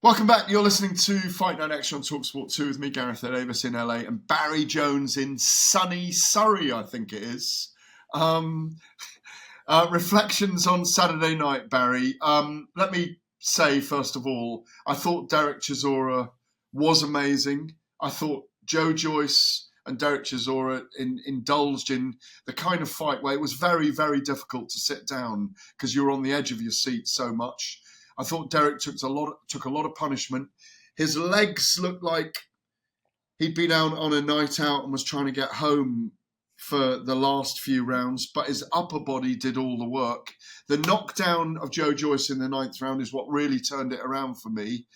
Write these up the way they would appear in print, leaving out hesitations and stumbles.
Welcome back. You're listening to Fight Night Action on talkSPORT 2 with me, Gareth Davies in LA, and Barry Jones in sunny Surrey, I think it is. Reflections on Saturday night, Barry. Let me say, first of all, I thought Derek Chisora was amazing. I thought Joyce and Derek Chisora indulged in the kind of fight where it was very, very difficult to sit down because you were on the edge of your seat so much. I thought Derek took a lot of punishment. His legs looked like he'd been out on a night out and was trying to get home for the last few rounds, but his upper body did all the work. The knockdown of Joyce in the ninth round is what really turned it around for me.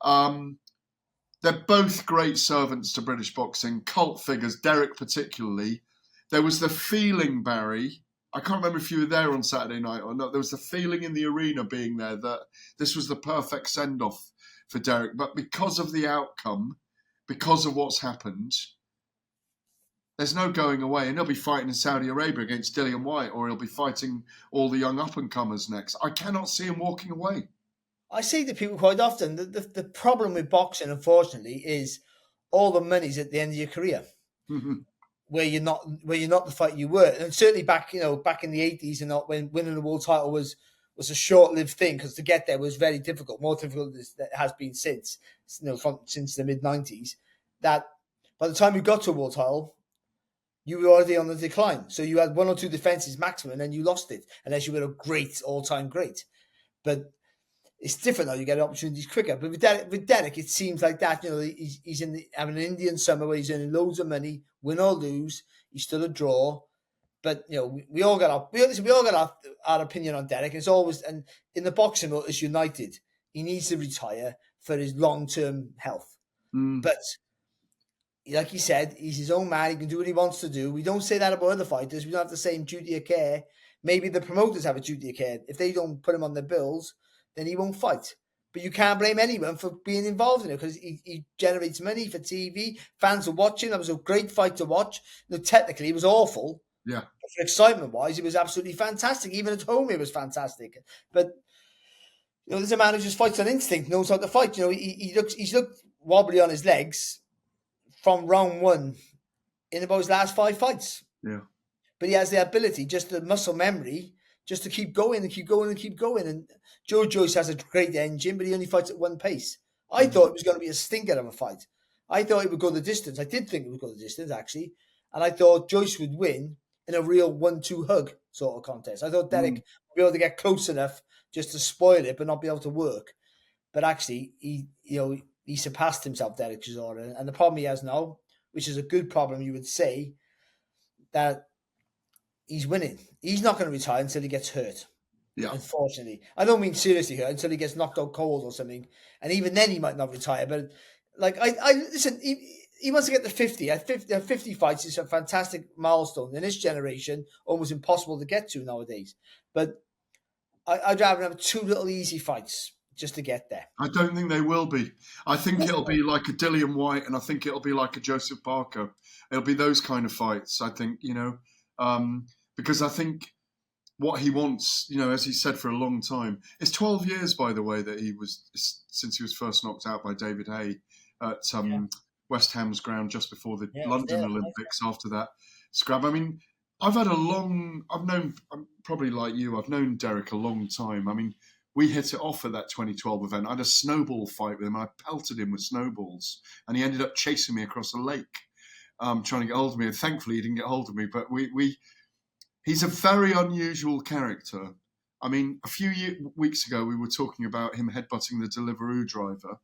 They're both great servants to British boxing, cult figures, Derek particularly. There was the feeling, Barry, I can't remember if you were there on Saturday night or not. There was the feeling in the arena being there that this was the perfect send-off for Derek. But because of the outcome, because of what's happened, there's no going away. And he'll be fighting in Saudi Arabia against Dillian Whyte, or he'll be fighting all the young up-and-comers next. I cannot see him walking away. I say to people quite often that the problem with boxing, unfortunately, is all the money's at the end of your career. Mm-hmm. Where you're not the fight you were, and certainly back in the 80s and not when winning the world title was a short-lived thing, because to get there was very difficult, more difficult than it has been since since the mid-90s. That by the time you got to a world title, you were already on the decline. So you had one or two defenses maximum, and then you lost it, unless you were a great all-time great. But it's different now. You get opportunities quicker. But with Derek, it seems like that. He's having an Indian summer where he's earning loads of money, win or lose. He's still a draw. But we all got our opinion on Derek. It's always, and in the boxing world, it's united. He needs to retire for his long-term health. But like he said, he's his own man. He can do what he wants to do. We don't say that about other fighters. We don't have the same duty of care. Maybe the promoters have a duty of care. If they don't put him on their bills, then he won't fight. But you can't blame anyone for being involved in it, because he generates money for TV. Fans are watching. That was a great fight to watch. Technically, it was awful. Yeah. But for excitement-wise, it was absolutely fantastic. Even at home, it was fantastic. But there's a man who just fights on instinct, knows how to fight. He's looked wobbly on his legs from round one in about his last 5 fights. Yeah. But he has the ability, just the muscle memory, just to keep going and keep going and keep going. And Joyce has a great engine, but he only fights at one pace. I thought it was going to be a stinker of a fight. I thought it would go the distance. I did think it would go the distance, actually. And I thought Joyce would win in a real 1-2 hug sort of contest. I thought Derek would be able to get close enough just to spoil it, but not be able to work. But actually, he surpassed himself, Derek Chisora. And the problem he has now, which is a good problem, you would say, that he's winning. He's not going to retire until he gets hurt. Yeah. Unfortunately. I don't mean seriously hurt, until he gets knocked out cold or something. And even then he might not retire. But I listen, he wants to get to 50. At 50 fights is a fantastic milestone. In this generation, almost impossible to get to nowadays. But I'd rather have 2 little easy fights just to get there. I don't think they will be. I think it'll be like a Dillian Whyte, and I think it'll be like a Joseph Parker. It'll be those kind of fights, I think, because I think what he wants, as he said for a long time, it's 12 years, by the way, that since he was first knocked out by David Hay at West Ham's ground just before the London Olympics after that scrap. I mean, I've known, probably like you, I've known Derek a long time. I mean, we hit it off at that 2012 event. I had a snowball fight with him. I pelted him with snowballs, and he ended up chasing me across a lake, trying to get hold of me. And thankfully, he didn't get hold of me. But he's a very unusual character. I mean, a few weeks ago, we were talking about him headbutting the Deliveroo driver.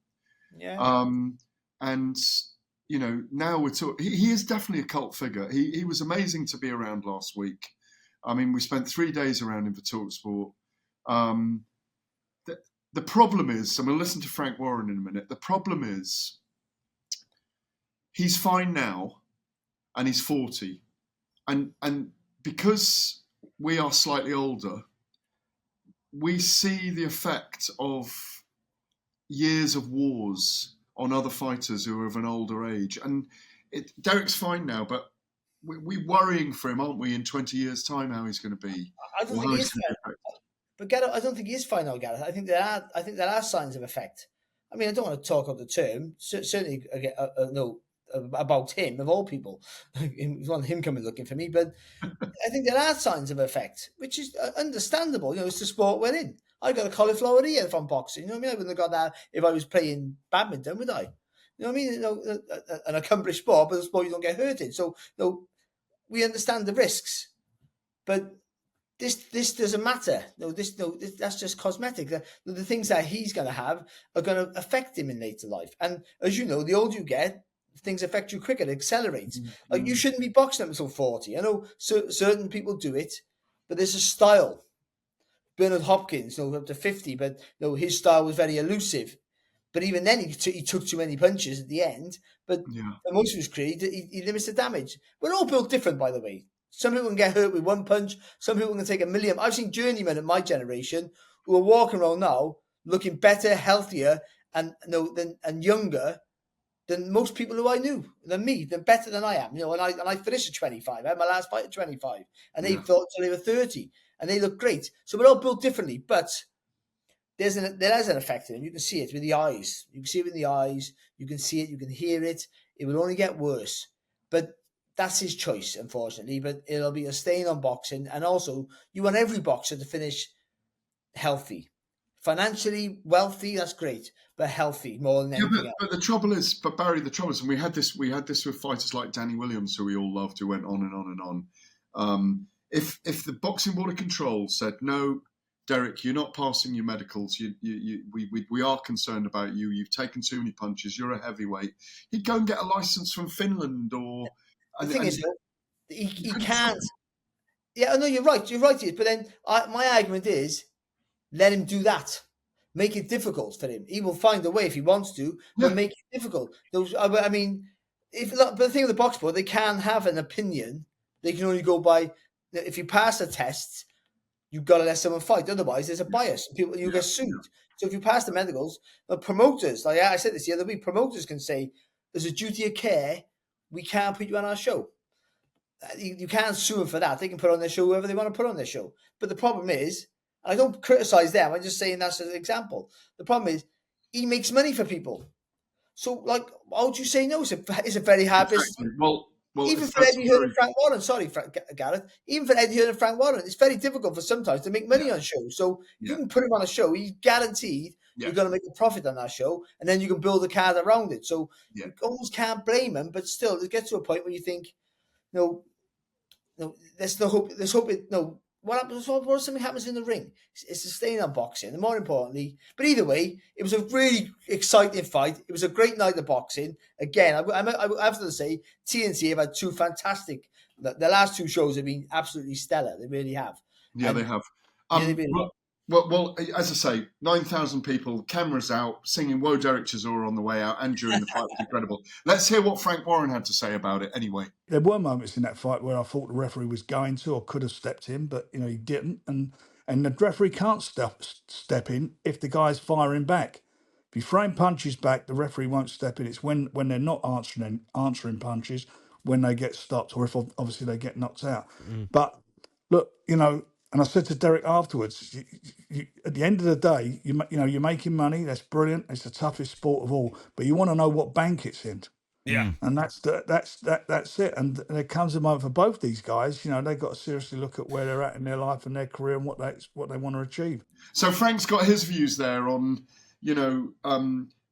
Yeah. And now we're talking. He is definitely a cult figure. He was amazing to be around last week. I mean, we spent 3 days around him for talkSPORT. The problem is, and we'll listen to Frank Warren in a minute. The problem is, he's fine now, and he's 40, and because we are slightly older, we see the effect of years of wars on other fighters who are of an older age. And Derek's fine now, but we're worrying for him, aren't we, in 20 years' time, how he's going to be. I don't think he is fine. But Gareth, I don't think he is fine now, Gareth. I think there are signs of effect. I mean, I don't want to talk about the term. Certainly, no, about him of all people. It was him coming looking for me, but I think there are signs of effect, which is understandable. You know, it's the sport we're in. I got a cauliflower ear from boxing. You know what I mean? I wouldn't have got that if I was playing badminton, would I? You know what I mean? You know, an accomplished sport, but a sport you don't get hurt in. So, you know, we understand the risks, but this doesn't matter. That's just cosmetic. The things that he's going to have are going to affect him in later life. And as you know, the older you get, things affect you quicker. It accelerates. Like you shouldn't be boxing up until 40. I know certain people do it, but there's a style. Bernard Hopkins, up to 50, but his style was very elusive. But even then, he took too many punches at the end. But for most of his career, he limits the damage. We're all built different, by the way. Some people can get hurt with one punch. Some people can take a million. I've seen journeymen of my generation who are walking around now looking better, healthier, and younger than most people who I knew, than me, than better than I am. And I finished at 25. I had my last fight at 25, and they fought until they were 30, and they look great. So we're all built differently, but there is an effect in them. You can see it with the eyes. You can see it with the eyes. You can see it. You can hear it. It will only get worse, but that's his choice, unfortunately. But it'll be a stain on boxing, and also you want every boxer to finish healthy, financially wealthy. That's great, but healthy more than anything else. But the trouble is, Barry, and we had this with fighters like Danny Williams, who we all loved, who went on and on and on. If the Boxing Board of Control said no, Derek, you're not passing your medicals. We are concerned about you. You've taken too many punches. You're a heavyweight. He'd go and get a license from Finland or. The thing is, he can't. Yeah, no, you're right. You're right. But then my argument is, let him do that. Make it difficult for him. He will find a way if he wants to, but make it difficult. I mean, but the thing with the box board, they can have an opinion. They can only go by if you pass the tests. You've got to let someone fight. Otherwise, there's a bias. You get sued. So if you pass the medicals, the promoters, like I said this the other week, promoters can say there's a duty of care. We can't put you on our show. You can't sue them for that. They can put on their show whoever they want to put on their show. But the problem is, I don't criticize them. I'm just saying that's an example. The problem is, he makes money for people. So, like, how would you say no? It's a very hard business. Well, even for Eddie Hearn and Frank Warren, Gareth, even for Eddie Hearn and Frank Warren, it's very difficult for sometimes to make money on shows. So you can put him on a show, he's guaranteed you're going to make a profit on that show, and then you can build a card around it. So you almost can't blame him, but still, it gets to a point where you think, there's no hope. There's hope. What happens? What if something happens in the ring? It's a stain on boxing, and more importantly, but either way, it was a really exciting fight. It was a great night of boxing. Again, I have to say, TNT have had two fantastic. The last two shows have been absolutely stellar. They really have. Yeah, they have. Well, as I say, 9,000 people, cameras out, singing "Whoa, Derek Chisora" on the way out and during the fight was incredible. Let's hear what Frank Warren had to say about it anyway. There were moments in that fight where I thought the referee was going to or could have stepped in, but he didn't. And the referee can't step in if the guy's firing back. If you frame punches back, the referee won't step in. It's when they're not answering punches, when they get stopped, or if obviously they get knocked out. But look, and I said to Derek afterwards, at the end of the day, you're making money. That's brilliant. It's the toughest sport of all. But you want to know what bank it's in. Yeah, and that's it. And there comes a moment for both these guys. They've got to seriously look at where they're at in their life and their career and what they want to achieve. So Frank's got his views there on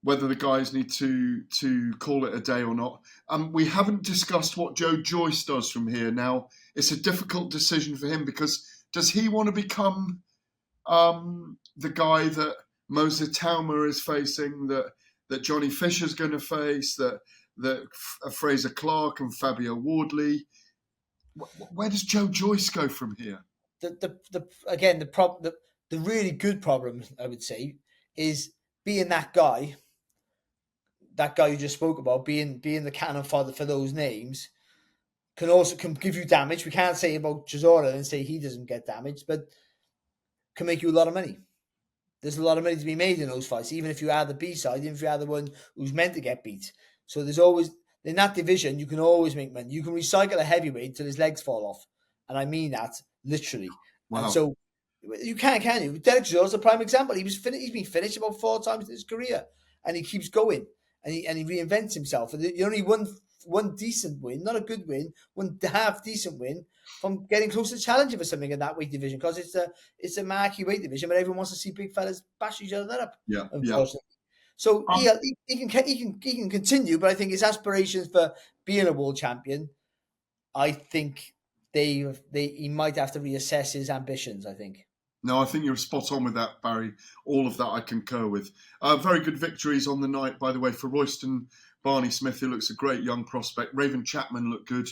whether the guys need to call it a day or not. We haven't discussed what Joyce does from here. Now it's a difficult decision for him because does he want to become the guy that Moser Tauma is facing, that Johnny Fisher's going to face, that Fraser Clark and Fabio Wardley? Where does Joyce go from here? The really good problem, I would say, is being that guy you just spoke about, being the cannon fodder for those names, can give you damage. We can't say about Chisora and say he doesn't get damaged, but can make you a lot of money. There's a lot of money to be made in those fights, even if you are the B-side, even if you are the one who's meant to get beat. So there's always, in that division, you can always make money. You can recycle a heavyweight until his legs fall off. And I mean that literally. Wow. And so you can you? Derek Chisora's a prime example. He's been finished about 4 times in his career. and he keeps going, and he reinvents himself. And he only one decent win, not a good win, one half decent win from getting close to challenging for something in that weight division, because it's a marquee weight division, but everyone wants to see big fellas bash each other up. Yeah, unfortunately. So Um, he can continue, but I think his aspirations for being a world champion, I think he might have to reassess his ambitions, I think. No, I think you're spot on with that, Barry. All of that I concur with. Very good victories on the night, by the way, for Royston Barney Smith, who looks a great young prospect. Raven Chapman looked good,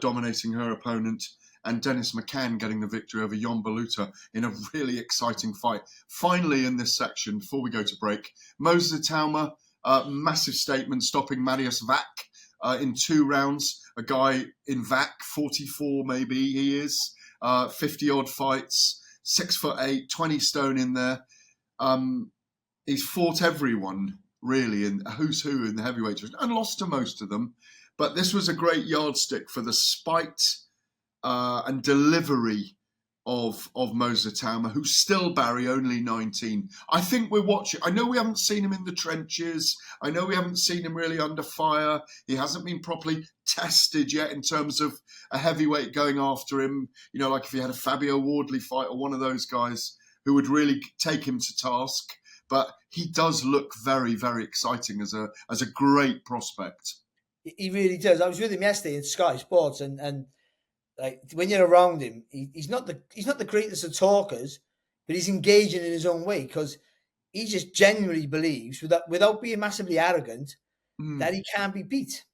dominating her opponent. And Dennis McCann getting the victory over Jon Baluta in a really exciting fight. Finally, in this section, before we go to break, Moses Tauma, massive statement, stopping Marius Vac in 2 rounds. A guy in Vac, 44 maybe he is, 50-odd fights, 6'8", 20 stone in there. He's fought everyone, really, in who's who in the heavyweight division, and lost to most of them. But this was a great yardstick for the spite and delivery of Moses Tauma, who's still, Barry, only 19. I think we're watching. I know we haven't seen him in the trenches. I know we haven't seen him really under fire. He hasn't been properly tested yet in terms of a heavyweight going after him. You know, like if he had a Fabio Wardley fight or one of those guys who would really take him to task. But he does look very, very exciting as a great prospect. He really does. I was with him yesterday in Sky Sports, and like when you're around him, he's not the greatest of talkers, but he's engaging in his own way, because he just genuinely believes, without being massively arrogant, that he can't be beat.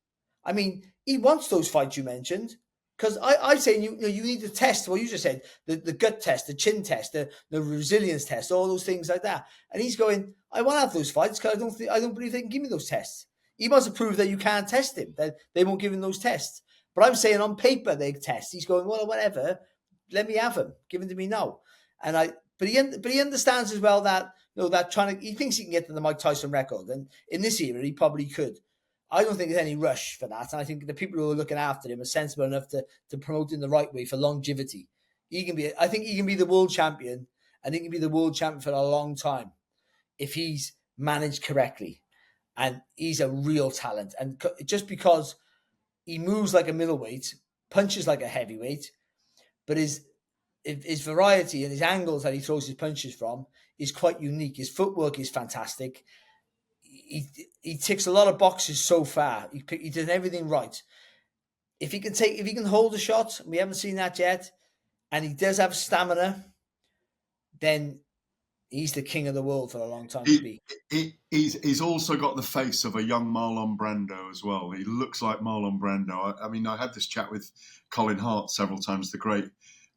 I mean, he wants those fights you mentioned, because I say you need to test what you just said, the gut test, the chin test, the resilience test, all those things like that. And he's going, I want to have those fights because I don't believe they can give me those tests. He wants to prove that you can't test him, that they won't give him those tests. But I'm saying on paper they test. He's going, well, whatever. Let me have him. Give him to me now. But he understands as well that he thinks he can get to the Mike Tyson record, and in this era he probably could. I don't think there's any rush for that. And I think the people who are looking after him are sensible enough to promote in the right way for longevity. I think he can be the world champion. I think he can be the world champion for a long time if he's managed correctly. And he's a real talent. And just because he moves like a middleweight, punches like a heavyweight, but his variety and his angles that he throws his punches from is quite unique. His footwork is fantastic. He ticks a lot of boxes so far. He does everything right. If he can hold a shot, we haven't seen that yet, and he does have stamina, then he's the king of the world for a long time to be. He's also got the face of a young Marlon Brando as well. He looks like Marlon Brando. I mean, I had this chat with Colin Hart several times, the great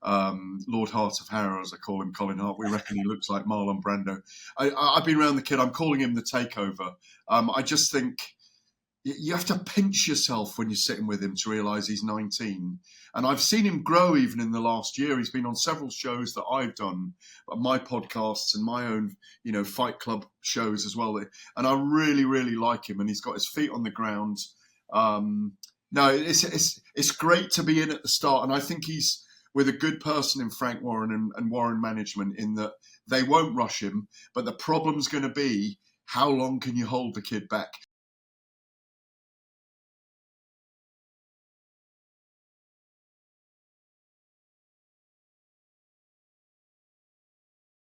Lord Hart of Harrow, as I call him, Colin Hart. We reckon he looks like Marlon Brando. I've been around the kid. I'm calling him the Takeover. I just think you have to pinch yourself when you're sitting with him to realise he's 19. And I've seen him grow even in the last year. He's been on several shows that I've done, my podcasts and my own, Fight Club shows as well. And I really, really like him. And he's got his feet on the ground. No, it's great to be in at the start. And I think he's with a good person in Frank Warren and Warren Management, in that they won't rush him. But the problem's going to be, how long can you hold the kid back?